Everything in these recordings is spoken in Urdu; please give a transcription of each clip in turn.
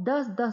10-10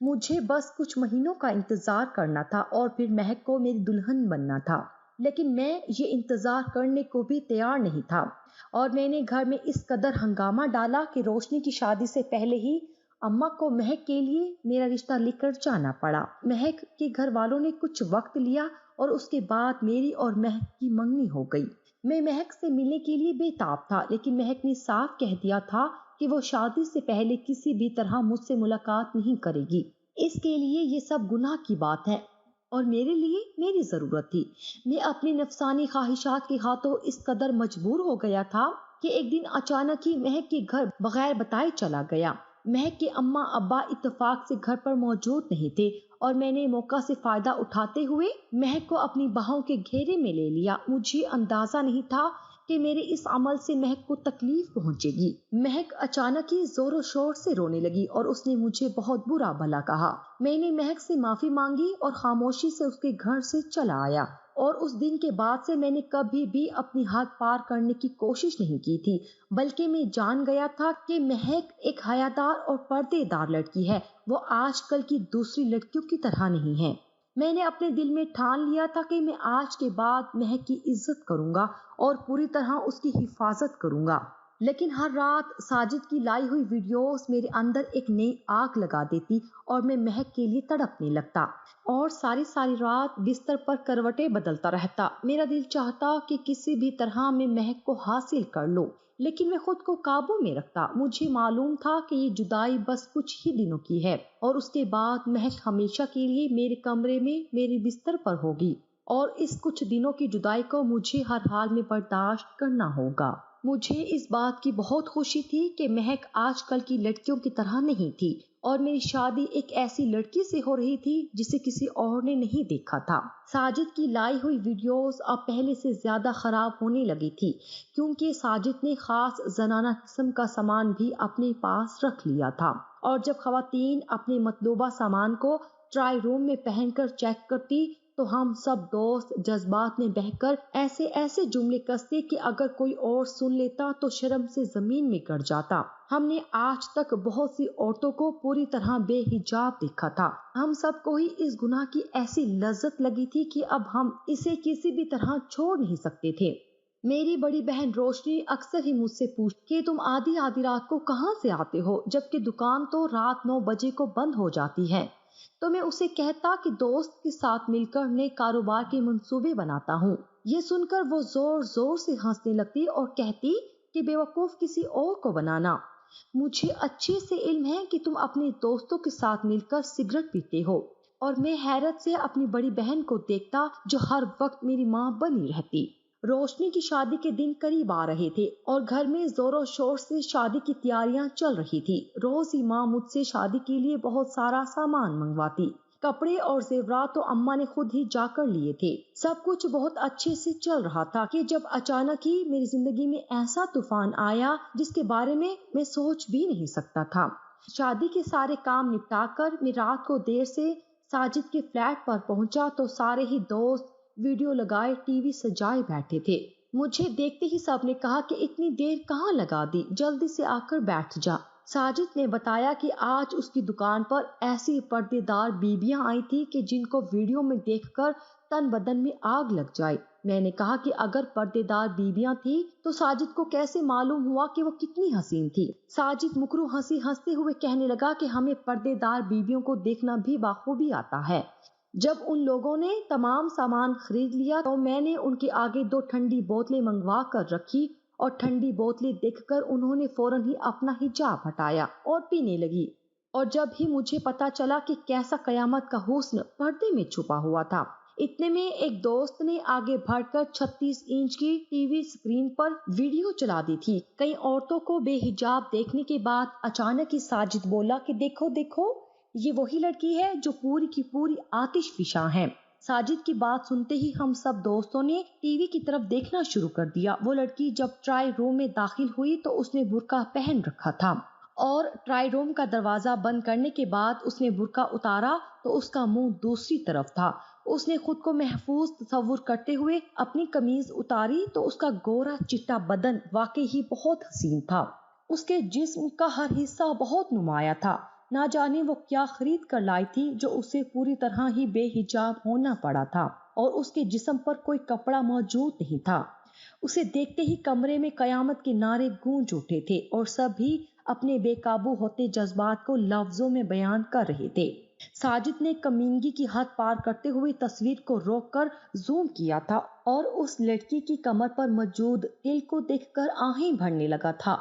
مجھے بس کچھ مہینوں کا انتظار کرنا تھا اور پھر مہک کو میری دلہن بننا تھا، لیکن میں یہ انتظار کرنے کو بھی تیار نہیں تھا اور میں نے گھر میں اس قدر ہنگامہ ڈالا کہ روشنی کی شادی سے پہلے ہی اماں کو مہک کے لیے میرا رشتہ لے کر جانا پڑا۔ مہک کے گھر والوں نے کچھ وقت لیا اور اس کے بعد میری اور مہک کی منگنی ہو گئی۔ میں مہک سے ملنے کے لیے بے تاب تھا، لیکن مہک نے صاف کہہ دیا تھا کہ وہ شادی سے پہلے کسی بھی طرح مجھ سے ملاقات نہیں کرے گی۔ اس کے لیے یہ سب گناہ کی بات ہے اور میرے لیے میری ضرورت تھی۔ میں اپنی نفسانی خواہشات کے ہاتھوں اس قدر مجبور ہو گیا تھا کہ ایک دن اچانک ہی مہک کے گھر بغیر بتائے چلا گیا۔ مہک کے اماں ابا اتفاق سے گھر پر موجود نہیں تھے اور میں نے موقع سے فائدہ اٹھاتے ہوئے مہک کو اپنی باہوں کے گھیرے میں لے لیا۔ مجھے اندازہ نہیں تھا کہ میرے اس عمل سے مہک کو تکلیف پہنچے گی۔ مہک اچانک ہی زور و شور سے رونے لگی اور اس نے مجھے بہت برا بھلا کہا۔ میں نے مہک سے معافی مانگی اور خاموشی سے اس کے گھر سے چلا آیا اور اس دن کے بعد سے میں نے کبھی بھی اپنی حد پار کرنے کی کوشش نہیں کی تھی، بلکہ میں جان گیا تھا کہ مہک ایک حیادار اور پردے دار لڑکی ہے، وہ آج کل کی دوسری لڑکیوں کی طرح نہیں ہے۔ میں نے اپنے دل میں ٹھان لیا تھا کہ میں آج کے بعد مہک کی عزت کروں گا اور پوری طرح اس کی حفاظت کروں گا، لیکن ہر رات ساجد کی لائی ہوئی ویڈیوز میرے اندر ایک نئی آگ لگا دیتی اور میں مہک کے لیے تڑپنے لگتا اور ساری رات بستر پر کروٹیں بدلتا رہتا۔ میرا دل چاہتا کہ کسی بھی طرح میں مہک کو حاصل کر لوں، لیکن میں خود کو قابو میں رکھتا۔ مجھے معلوم تھا کہ یہ جدائی بس کچھ ہی دنوں کی ہے اور اس کے بعد مہک ہمیشہ کے لیے میرے کمرے میں میرے بستر پر ہوگی اور اس کچھ دنوں کی جدائی کو مجھے ہر حال میں برداشت کرنا ہوگا۔ مجھے اس بات کی بہت خوشی تھی کہ مہک آج کل کی لڑکیوں کی طرح نہیں تھی اور میری شادی ایک ایسی لڑکی سے ہو رہی تھی جسے کسی اور نے نہیں دیکھا تھا۔ ساجد کی لائی ہوئی ویڈیوز اب پہلے سے زیادہ خراب ہونے لگی تھی کیونکہ ساجد نے خاص زنانہ قسم کا سامان بھی اپنے پاس رکھ لیا تھا اور جب خواتین اپنے مطلوبہ سامان کو ٹرائی روم میں پہن کر چیک کرتی تو ہم سب دوست جذبات میں بہہ کر ایسے جملے کستے کہ اگر کوئی اور سن لیتا تو شرم سے زمین میں گر جاتا۔ ہم نے آج تک بہت سی عورتوں کو پوری طرح بے حجاب دیکھا تھا۔ ہم سب کو ہی اس گناہ کی ایسی لذت لگی تھی کہ اب ہم اسے کسی بھی طرح چھوڑ نہیں سکتے تھے۔ میری بڑی بہن روشنی اکثر ہی مجھ سے پوچھتی کہ تم آدھی رات کو کہاں سے آتے ہو جبکہ دکان تو رات 9 بجے کو بند ہو جاتی ہے، تو میں اسے کہتا کہ دوست کے ساتھ مل کر نئے کاروبار کے منصوبے بناتا ہوں۔ یہ سن کر وہ زور سے ہنسنے لگتی اور کہتی کہ بے وقوف کسی اور کو بنانا۔ مجھے اچھے سے علم ہے کہ تم اپنے دوستوں کے ساتھ مل کر سگریٹ پیتے ہو، اور میں حیرت سے اپنی بڑی بہن کو دیکھتا جو ہر وقت میری ماں بنی رہتی۔ روشنی کی شادی کے دن قریب آ رہے تھے اور گھر میں زور و شور سے شادی کی تیاریاں چل رہی تھی۔ روز ہی ماں مجھ سے شادی کے لیے بہت سارا سامان منگواتی۔ کپڑے اور زیورات تو اماں نے خود ہی جا کر لیے تھے۔ سب کچھ بہت اچھے سے چل رہا تھا کہ جب اچانک ہی میری زندگی میں ایسا طوفان آیا جس کے بارے میں سوچ بھی نہیں سکتا تھا۔ شادی کے سارے کام نپٹا کر میں رات کو دیر سے ساجد کے فلیٹ پر پہنچا تو سارے ہی دوست ویڈیو لگائے ٹی وی سجائے بیٹھے تھے۔ مجھے دیکھتے ہی سب نے کہا کہ اتنی دیر کہاں لگا دی، جلدی سے آ کر بیٹھ جا۔ ساجد نے بتایا کہ آج اس کی دکان پر ایسی پردے دار بیویاں آئی تھی کہ جن کو ویڈیو میں دیکھ کر تن بدن میں آگ لگ جائے۔ میں نے کہا کہ اگر پردے دار بیویاں تھی تو ساجد کو کیسے معلوم ہوا کہ وہ کتنی حسین تھی؟ ساجد مکرو ہنسی ہنستے ہوئے کہنے لگا کہ ہمیں پردے دار بیویوں کو دیکھنا بھی بخوبی آتا ہے۔ جب ان لوگوں نے تمام سامان خرید لیا تو میں نے ان کے آگے 2 ٹھنڈی بوتلیں منگوا کر رکھی اور ٹھنڈی بوتلیں دیکھ کر انہوں نے فوراً ہی اپنا حجاب ہٹایا اور پینے لگی، اور جب ہی مجھے پتا چلا کہ کیسا قیامت کا حسن پردے میں چھپا ہوا تھا۔ اتنے میں ایک دوست نے آگے بڑھ کر 36 انچ کی ٹی وی اسکرین پر ویڈیو چلا دی تھی۔ کئی عورتوں کو بے حجاب دیکھنے کے بعد اچانک ہی ساجد بولا کہ دیکھو یہ وہی لڑکی ہے جو پوری کی پوری آتش فشاں ہے۔ ساجد کی بات سنتے ہی ہم سب دوستوں نے ٹی وی کی طرف دیکھنا شروع کر دیا۔ وہ لڑکی جب ٹرائی روم میں داخل ہوئی تو اس نے برقع پہن رکھا تھا اور ٹرائی روم کا دروازہ بند کرنے کے بعد اس نے برقع اتارا تو اس کا منہ دوسری طرف تھا۔ اس نے خود کو محفوظ تصور کرتے ہوئے اپنی قمیض اتاری تو اس کا گورا چٹا بدن واقعی ہی بہت حسین تھا۔ اس کے جسم کا ہر حصہ بہت نمایاں تھا۔ نہ جانے وہ کیا خرید کر لائی تھی جو اسے پوری طرح ہی بے حجاب ہونا پڑا تھا اور اس کے جسم پر کوئی کپڑا موجود نہیں تھا۔ اسے دیکھتے ہی کمرے میں قیامت کے نعرے گونج اٹھے تھے اور سب بھی اپنے بے قابو ہوتے جذبات کو لفظوں میں بیان کر رہے تھے۔ ساجد نے کمینگی کی حد پار کرتے ہوئے تصویر کو روک کر زوم کیا تھا اور اس لڑکی کی کمر پر موجود تل کو دیکھ کر آہیں بھرنے لگا تھا۔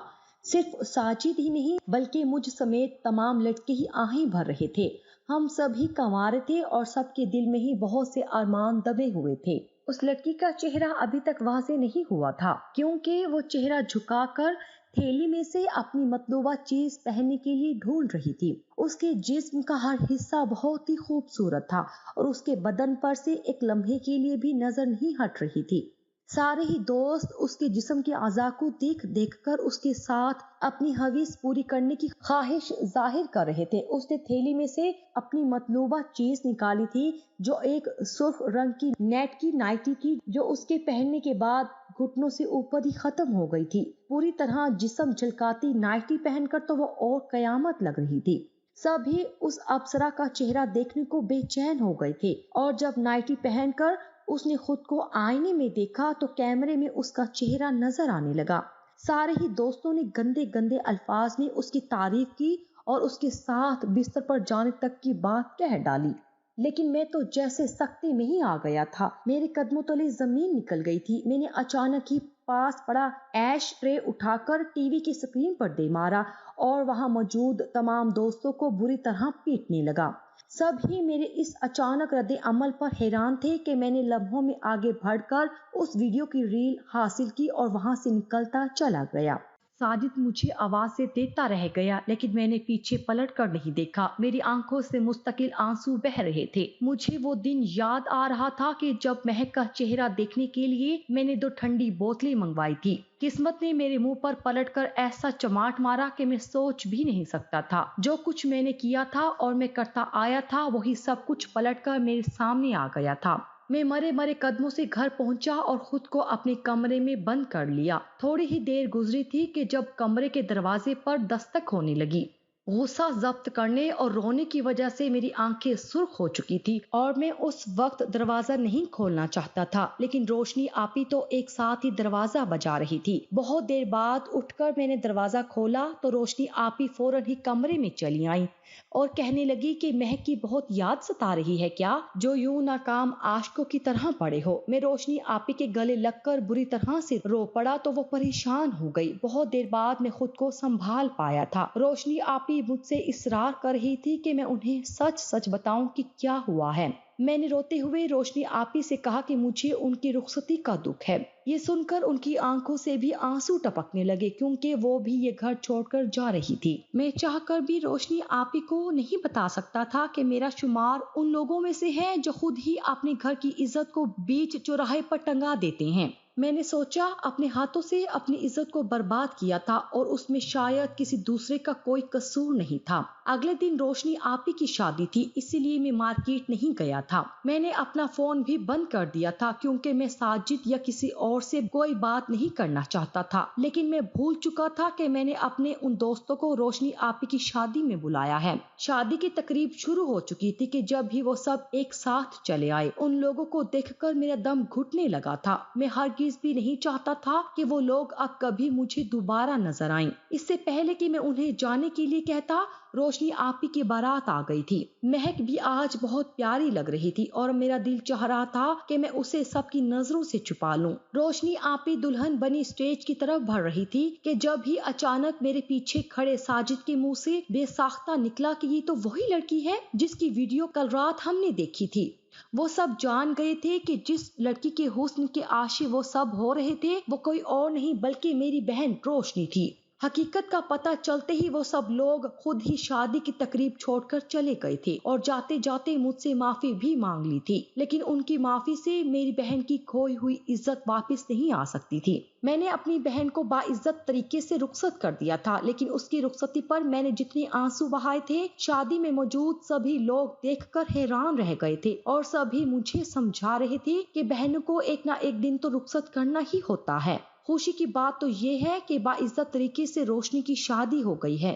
صرف ساجد ہی نہیں بلکہ مجھ سمیت تمام لڑکے ہی آہیں بھر رہے تھے۔ ہم سب ہی کنوارے تھے اور سب کے دل میں ہی بہت سے ارمان دبے ہوئے تھے۔ اس لڑکی کا چہرہ ابھی تک واضح نہیں ہوا تھا کیونکہ وہ چہرہ جھکا کر تھیلی میں سے اپنی مطلوبہ چیز پہننے کے لیے ڈھونڈ رہی تھی۔ اس کے جسم کا ہر حصہ بہت ہی خوبصورت تھا اور اس کے بدن پر سے ایک لمحے کے لیے بھی نظر نہیں ہٹ رہی تھی۔ سارے ہی دوست اس کے جسم کے اعضاء کو دیکھ دیکھ کر اس کے ساتھ اپنی حویث پوری کرنے کی خواہش ظاہر کر رہے تھے۔ اس نے تھیلی میں سے اپنی مطلوبہ چیز نکالی تھی جو ایک سرخ رنگ کی نیٹ کی نائٹی تھی جو اس کے پہننے کے بعد گھٹنوں سے اوپر ہی ختم ہو گئی تھی۔ پوری طرح جسم جھلکاتی نائٹی پہن کر تو وہ اور قیامت لگ رہی تھی۔ سب ہی اس ابصرہ کا چہرہ دیکھنے کو بے چین ہو گئے تھے اور جب نائٹی پہن کر اس نے خود کو آئینے میں دیکھا تو کیمرے میں اس کا چہرہ نظر آنے لگا۔ سارے ہی دوستوں نے گندے گندے الفاظ میں اس کی تعریف کی اور اس کے ساتھ بستر پر جانے تک کی بات کہہ ڈالی، لیکن میں تو جیسے سکتے میں ہی آ گیا تھا۔ میرے قدموں تلے زمین نکل گئی تھی۔ میں نے اچانک ہی پاس پڑا ایش ٹرے اٹھا کر ٹی وی کی سکرین پر دے مارا اور وہاں موجود تمام دوستوں کو بری طرح پیٹنے لگا۔ سب ہی میرے اس اچانک رد عمل پر حیران تھے کہ میں نے لمحوں میں آگے بڑھ کر اس ویڈیو کی ریل حاصل کی اور وہاں سے نکلتا چلا گیا۔ ساجد مجھے آواز سے دیتا رہ گیا لیکن میں نے پیچھے پلٹ کر نہیں دیکھا۔ میری آنکھوں سے مستقل آنسو بہہ رہے تھے۔ مجھے وہ دن یاد آ رہا تھا کہ جب مہک کا چہرہ دیکھنے کے لیے میں نے 2 ٹھنڈی بوتلیں منگوائی تھی۔ قسمت نے میرے منہ پر پلٹ کر ایسا چماٹ مارا کہ میں سوچ بھی نہیں سکتا تھا۔ جو کچھ میں نے کیا تھا اور میں کرتا آیا تھا وہی سب کچھ پلٹ کر میرے سامنے آ گیا تھا۔ میں مرے مرے قدموں سے گھر پہنچا اور خود کو اپنے کمرے میں بند کر لیا۔ تھوڑی ہی دیر گزری تھی کہ جب کمرے کے دروازے پر دستک ہونے لگی۔ غصہ ضبط کرنے اور رونے کی وجہ سے میری آنکھیں سرخ ہو چکی تھی اور میں اس وقت دروازہ نہیں کھولنا چاہتا تھا، لیکن روشنی آپی تو ایک ساتھ ہی دروازہ بجا رہی تھی۔ بہت دیر بعد اٹھ کر میں نے دروازہ کھولا تو روشنی آپی فوراً ہی کمرے میں چلی آئیں اور کہنے لگی کہ مہک کی بہت یاد ستا رہی ہے کیا، جو یوں ناکام عاشقوں کی طرح پڑے ہو۔ میں روشنی آپی کے گلے لگ کر بری طرح سے رو پڑا تو وہ پریشان ہو گئی۔ بہت دیر بعد میں خود کو سنبھال پایا تھا۔ روشنی آپی مجھ سے اصرار کر رہی تھی کہ میں انہیں سچ سچ بتاؤں کہ کیا ہوا ہے۔ میں نے روتے ہوئے روشنی آپی سے کہا کہ مجھے ان کی رخصتی کا دکھ ہے۔ یہ سن کر ان کی آنکھوں سے بھی آنسو ٹپکنے لگے کیونکہ وہ بھی یہ گھر چھوڑ کر جا رہی تھی۔ میں چاہ کر بھی روشنی آپی کو نہیں بتا سکتا تھا کہ میرا شمار ان لوگوں میں سے ہے جو خود ہی اپنے گھر کی عزت کو بیچ چوراہے پر ٹنگا دیتے ہیں۔ میں نے سوچا اپنے ہاتھوں سے اپنی عزت کو برباد کیا تھا اور اس میں شاید کسی دوسرے کا کوئی قصور نہیں تھا۔ اگلے دن روشنی آپی کی شادی تھی، اسی لیے میں مارکیٹ نہیں گیا تھا۔ میں نے اپنا فون بھی بند کر دیا تھا کیونکہ میں ساجد یا کسی اور سے کوئی بات نہیں کرنا چاہتا تھا، لیکن میں بھول چکا تھا کہ میں نے اپنے ان دوستوں کو روشنی آپی کی شادی میں بلایا ہے۔ شادی کی تقریب شروع ہو چکی تھی کہ جب بھی وہ سب ایک ساتھ چلے آئے۔ ان لوگوں کو دیکھ کر میرا دم گھٹنے لگا تھا۔ میں ہرگز بھی نہیں چاہتا تھا کہ وہ لوگ اب کبھی مجھے دوبارہ نظر آئیں۔ اس سے پہلے کہ میں انہیں جانے کے لیے کہتا، روشنی آپی کی بارات آ گئی تھی۔ مہک بھی آج بہت پیاری لگ رہی تھی اور میرا دل چاہ رہا تھا کہ میں اسے سب کی نظروں سے چھپا لوں۔ روشنی آپی دلہن بنی اسٹیج کی طرف بڑھ رہی تھی کہ جب ہی اچانک میرے پیچھے کھڑے ساجد کے منہ سے بے ساختہ نکلا کہ یہ تو وہی لڑکی ہے جس کی ویڈیو کل رات ہم نے دیکھی تھی۔ وہ سب جان گئے تھے کہ جس لڑکی کے حسن کے عاشق وہ سب ہو رہے تھے وہ کوئی اور نہیں بلکہ میری بہن روشنی تھی۔ حقیقت کا پتہ چلتے ہی وہ سب لوگ خود ہی شادی کی تقریب چھوڑ کر چلے گئے تھے اور جاتے جاتے مجھ سے معافی بھی مانگ لی تھی، لیکن ان کی معافی سے میری بہن کی کھوئی ہوئی عزت واپس نہیں آ سکتی تھی۔ میں نے اپنی بہن کو باعزت طریقے سے رخصت کر دیا تھا، لیکن اس کی رخصتی پر میں نے جتنے آنسو بہائے تھے شادی میں موجود سبھی لوگ دیکھ کر حیران رہ گئے تھے اور سبھی مجھے سمجھا رہے تھے کہ بہن کو ایک نہ ایک دن تو رخصت کرنا ہی ہوتا ہے۔ خوشی کی بات تو یہ ہے کہ باعزت طریقے سے روشنی کی شادی ہو گئی ہے۔